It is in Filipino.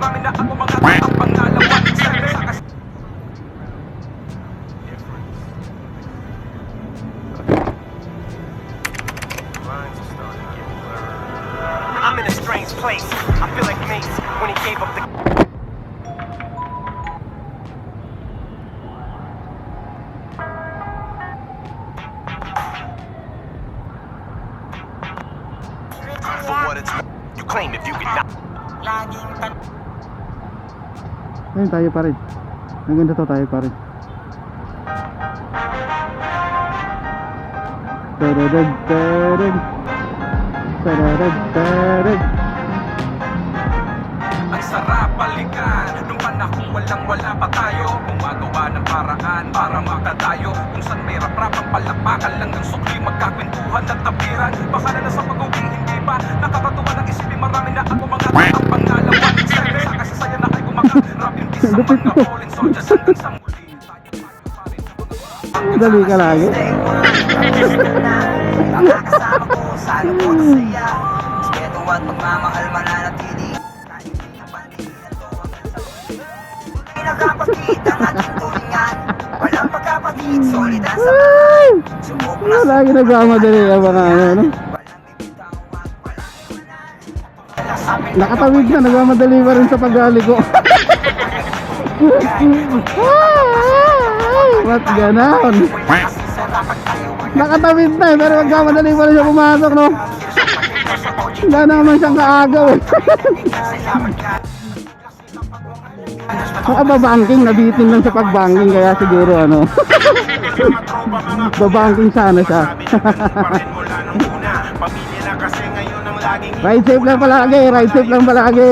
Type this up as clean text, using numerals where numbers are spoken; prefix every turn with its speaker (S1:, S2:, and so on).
S1: marami na ako mga ang pangalawan. I'm in a strange place. I feel like Mace when he gave up the. For what it's worth, you claim if you could not.
S2: Ayun, tayo pa rin. Maganda to, tayo pa rin. Tararag, tararag. Tararag, tararag.
S1: Ang sarap balikan nung panahon walang-wala pa tayo. Gumagawa ng paraan para makatayo. Kung saan may rap-rapang palapakan lang ng sukli, magkakwentuhan at tapiran. Baka na nasa pag-uwing hindi pa nakakatuwa ng isipin. Marami na ako mga ang pangalawan. Sa kasasaya na ay gumakarap yung isa mga fallen soldiers hanggang sa muli.
S2: Dali ka lagi.
S3: Makakasama ko sa lubot na saya. Respeto at pagmamahal mananatili. Kahit hindi na pandilan to hanggang sa huli. Hindi nakapagkit ang ating tulingan. Walang pagkapagkit, solid ang samahan. Subok na
S2: Lagi nagmamadali ang mga ano, no?
S3: walang bibitawan, walang iwanan.
S2: Nakatawid na, nagmamadali pa rin sa paggali ko. Ba't ganon? Nakatawid na eh, pero magkamadali pa rin siya pumasok, no? Wala naman siyang kaagaw eh. Babangking, nabitin lang sa pagbangking, kaya siguro ano. Babangking sana siya. Ride safe lang palagi, ride safe lang palagi.